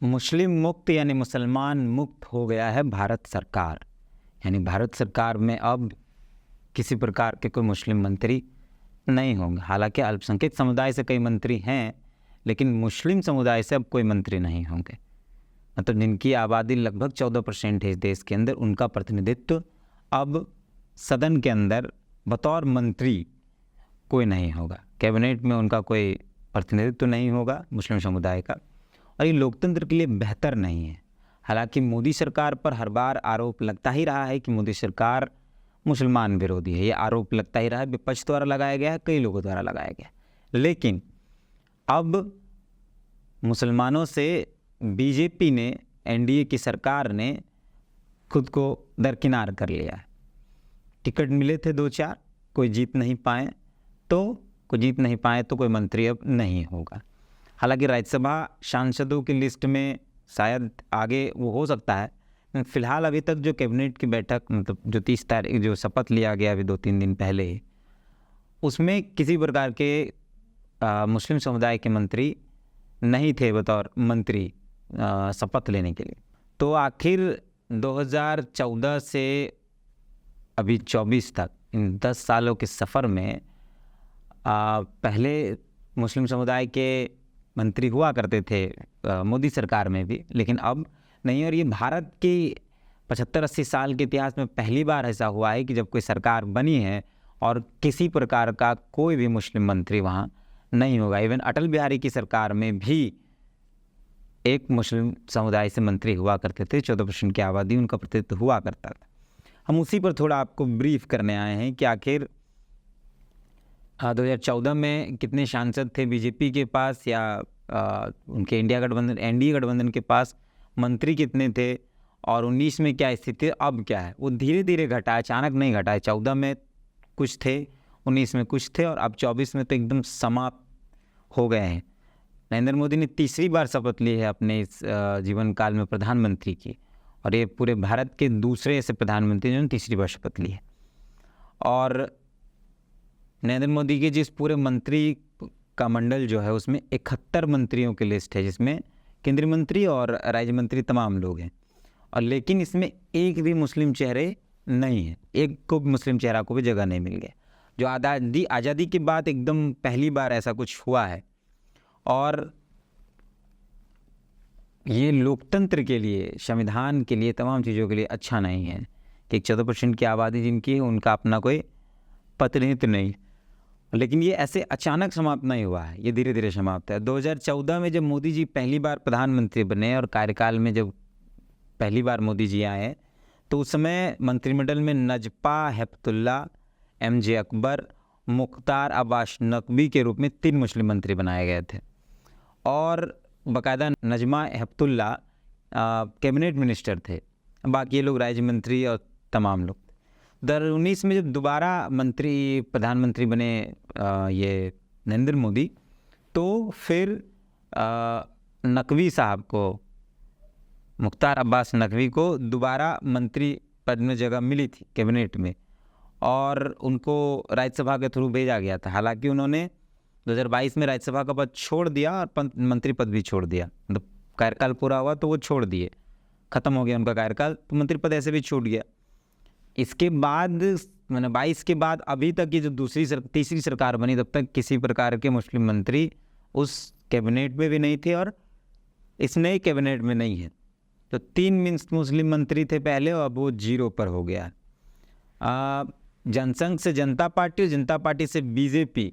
मुस्लिम मुक्त यानी मुसलमान मुक्त हो गया है भारत सरकार। यानी भारत सरकार में अब किसी प्रकार के कोई मुस्लिम मंत्री नहीं होंगे। हालांकि अल्पसंख्यक समुदाय से कई मंत्री हैं, लेकिन मुस्लिम समुदाय से अब कोई मंत्री नहीं होंगे। मतलब जिनकी आबादी लगभग 14% है इस देश के अंदर, उनका प्रतिनिधित्व अब सदन के अंदर बतौर मंत्री कोई नहीं होगा। कैबिनेट में उनका कोई प्रतिनिधित्व नहीं होगा मुस्लिम समुदाय का, और ये लोकतंत्र के लिए बेहतर नहीं है। हालांकि मोदी सरकार पर हर बार आरोप लगता ही रहा है कि मोदी सरकार मुसलमान विरोधी है। ये आरोप लगता ही रहा है, विपक्ष द्वारा लगाया गया है, कई लोगों द्वारा लगाया गया है। लेकिन अब मुसलमानों से बीजेपी ने, एनडीए की सरकार ने खुद को दरकिनार कर लिया है। टिकट मिले थे 2-4, कोई जीत नहीं पाए तो कोई मंत्री अब नहीं होगा। हालांकि राज्यसभा सांसदों की लिस्ट में शायद आगे वो हो सकता है। फिलहाल अभी तक जो कैबिनेट की बैठक, मतलब जो 30 तारीख जो शपथ लिया गया अभी 2-3 दिन पहले, उसमें किसी प्रकार के मुस्लिम समुदाय के मंत्री नहीं थे बतौर मंत्री शपथ लेने के लिए। तो आखिर 2014 से अभी 24 तक इन 10 सालों के सफ़र में पहले मुस्लिम समुदाय के मंत्री हुआ करते थे मोदी सरकार में भी, लेकिन अब नहीं। और ये भारत की 75-80 साल के इतिहास में पहली बार ऐसा हुआ है कि जब कोई सरकार बनी है और किसी प्रकार का कोई भी मुस्लिम मंत्री वहाँ नहीं होगा। इवन अटल बिहारी की सरकार में भी एक मुस्लिम समुदाय से मंत्री हुआ करते थे। 14% की आबादी उनका प्रतिनिधित्व हुआ करता था। हम उसी पर थोड़ा आपको ब्रीफ करने आए हैं कि आखिर 2014 में कितने सांसद थे बीजेपी के पास, या उनके एनडीए गठबंधन के पास मंत्री कितने थे, और 19 में क्या स्थिति है, अब क्या है। वो धीरे धीरे घटा है, अचानक नहीं घटा है। 14 में कुछ थे, 19 में कुछ थे, और अब 24 में तो एकदम समाप्त हो गए हैं। नरेंद्र मोदी ने तीसरी बार शपथ ली है अपने इस जीवन काल में प्रधानमंत्री की, और ये पूरे भारत के दूसरे ऐसे प्रधानमंत्री जिन्होंने तीसरी बार शपथ ली है। और नरेंद्र मोदी के जिस पूरे मंत्री का मंडल जो है उसमें 71 मंत्रियों की लिस्ट है, जिसमें केंद्रीय मंत्री और राज्य मंत्री तमाम लोग हैं। और लेकिन इसमें एक भी मुस्लिम चेहरे नहीं है, एक को मुस्लिम चेहरा को भी जगह नहीं मिल गया। जो आज़ादी के बाद एकदम पहली बार ऐसा कुछ हुआ है। और ये लोकतंत्र के लिए, संविधान के लिए, तमाम चीज़ों के लिए अच्छा नहीं है कि 14% की आबादी जिनकी है उनका अपना कोई प्रतिनिधित्व नहीं। लेकिन ये ऐसे अचानक समाप्त नहीं हुआ है, ये धीरे धीरे समाप्त है। 2014 में जब मोदी जी पहली बार प्रधानमंत्री बने और कार्यकाल में जब पहली बार मोदी जी आए, तो उस समय मंत्रिमंडल में नजपा हेपतुल्ला, एमजे अकबर, मुख्तार अब्बास नकवी के रूप में 3 मुस्लिम मंत्री बनाए गए थे। और बाकायदा नजमा हेपतुल्ला कैबिनेट मिनिस्टर थे, बाकी ये लोग राज्य मंत्री और तमाम लोग। 2019 में जब दोबारा प्रधानमंत्री बने ये नरेंद्र मोदी, तो फिर नकवी साहब को, मुख्तार अब्बास नकवी को दोबारा मंत्री पद में जगह मिली थी कैबिनेट में, और उनको राज्यसभा के थ्रू भेजा गया था। हालांकि उन्होंने 2022 में राज्यसभा का पद छोड़ दिया और मंत्री पद भी छोड़ दिया। मतलब कार्यकाल पूरा हुआ तो वो छोड़ दिए, ख़त्म हो गया उनका कार्यकाल, तो मंत्री पद ऐसे भी छूट गया। इसके बाद मैंने 22 के बाद अभी तक की जो तीसरी सरकार बनी, तब तक किसी प्रकार के मुस्लिम मंत्री उस कैबिनेट में भी नहीं थे और इस नए कैबिनेट में नहीं है। तो 3 मुस्लिम मंत्री थे पहले, और अब वो 0 पर हो गया। जनसंघ से जनता पार्टी और जनता पार्टी से बीजेपी,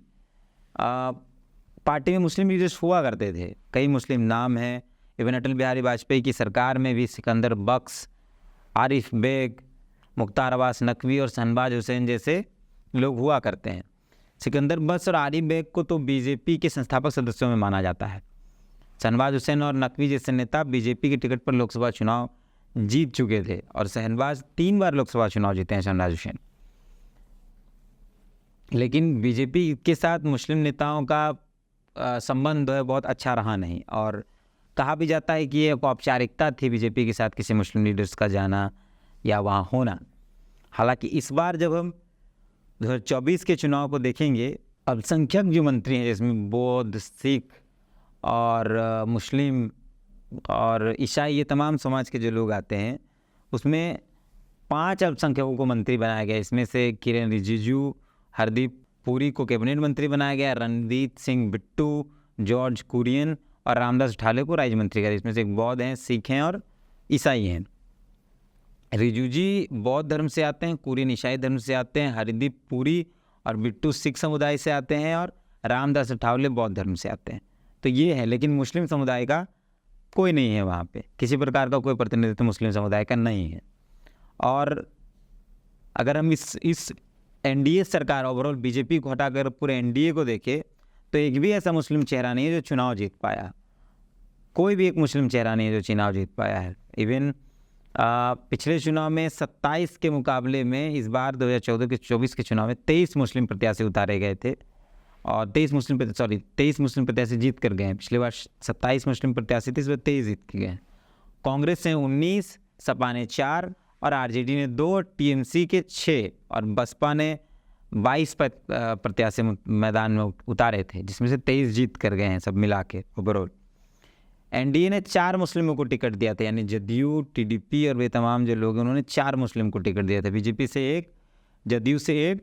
पार्टी में मुस्लिम लीडर्स हुआ करते थे, कई मुस्लिम नाम हैं। इवन अटल बिहारी वाजपेयी की सरकार में भी सिकंदर बख्श, आरिफ बेग, मुख्तार अब्बास नकवी और शहनवाज हुसैन जैसे लोग हुआ करते हैं। सिकंदर बख्श और आरिफ बेग को तो बीजेपी के संस्थापक सदस्यों में माना जाता है। शहनवाज हुसैन और नकवी जैसे नेता बीजेपी के टिकट पर लोकसभा चुनाव जीत चुके थे, और शहनवाज 3 बार लोकसभा चुनाव जीते हैं, शहनवाज हुसैन। लेकिन बीजेपी के साथ मुस्लिम नेताओं का संबंध है बहुत अच्छा रहा नहीं, और कहा भी जाता है कि ये एक औपचारिकता थी बीजेपी के साथ किसी मुस्लिम लीडर्स का जाना या वहाँ होना। हालांकि इस बार जब हम 2024 के चुनाव को देखेंगे, अल्पसंख्यक जो मंत्री हैं जिसमें बौद्ध, सिख और मुस्लिम और ईसाई, ये तमाम समाज के जो लोग आते हैं, उसमें 5 अल्पसंख्यकों को मंत्री बनाया गया। इसमें से किरेन रिजिजू, हरदीप पुरी को कैबिनेट मंत्री बनाया गया, रणदीप सिंह बिट्टू, जॉर्ज कुरियन और रामदास अठावले को राज्य मंत्री करा। इसमें से एक बौद्ध हैं, सिख हैं और ईसाई हैं। रिजिजू जी बौद्ध धर्म से आते हैं, कुरियन ईसाई धर्म से आते हैं, हरदीप पुरी और बिट्टू सिख समुदाय से आते हैं और रामदास अठावले बौद्ध धर्म से आते हैं। तो ये है, लेकिन मुस्लिम समुदाय का कोई नहीं है वहाँ पे, किसी प्रकार का कोई प्रतिनिधित्व मुस्लिम समुदाय का नहीं है। और अगर हम इस एनडीए सरकार, ओवरऑल बीजेपी को हटाकर पूरे एनडीए को देखें, तो एक भी ऐसा मुस्लिम चेहरा नहीं है जो चुनाव जीत पाया। कोई भी एक मुस्लिम चेहरा नहीं है जो चुनाव जीत पाया है। इवन पिछले चुनाव में 27 के मुकाबले में इस बार 2014 के 24 के चुनाव में 23 मुस्लिम प्रत्याशी उतारे गए थे और 23 मुस्लिम प्रत्याशी जीत कर गए हैं। पिछले बार 27 मुस्लिम प्रत्याशी थे, इस बार 23 जीत के गए। कांग्रेस ने 19, सपा ने 4 और आरजेडी ने 2, टीएमसी के 6 और बसपा ने 22 प्रत्याशी मैदान में उतारे थे, जिसमें से 23 जीत कर गए हैं सब मिला के ओवरऑल। एनडीए ने 4 मुस्लिमों को टिकट दिया था, यानी जदयू, टीडीपी और वे तमाम जो लोग हैं उन्होंने 4 मुस्लिम को टिकट दिया था। बीजेपी से 1, जदयू से 1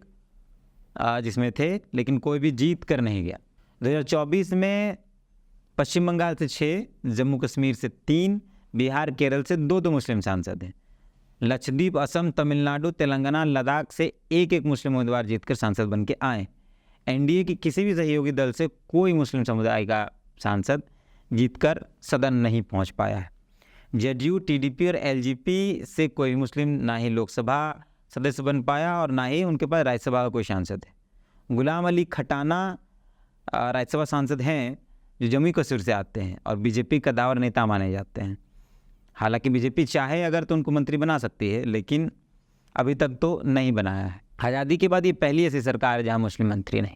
जिसमें थे, लेकिन कोई भी जीत कर नहीं गया। 2024 में पश्चिम बंगाल से 6, जम्मू कश्मीर से 3, बिहार केरल से 2 मुस्लिम सांसद हैं। लक्षद्वीप, असम, तमिलनाडु, तेलंगाना, लद्दाख से 1 मुस्लिम उम्मीदवार जीतकर सांसद बन के आए। एनडीए की किसी भी सहयोगी दल से कोई मुस्लिम समुदाय का सांसद जीतकर सदन नहीं पहुंच पाया है। जदयू, टीडीपी और एलजेपी से कोई मुस्लिम ना ही लोकसभा सदस्य बन पाया और ना ही उनके पास राज्यसभा का कोई सांसद है। गुलाम अली खटाना राज्यसभा सांसद हैं जो जम्मू कश्मीर से आते हैं और बीजेपी का दावर नेता माने जाते हैं। हालांकि बीजेपी चाहे अगर तो उनको मंत्री बना सकती है, लेकिन अभी तक तो नहीं बनाया है। आज़ादी के बाद ये पहली ऐसी सरकार है जहाँ मुस्लिम मंत्री नहीं।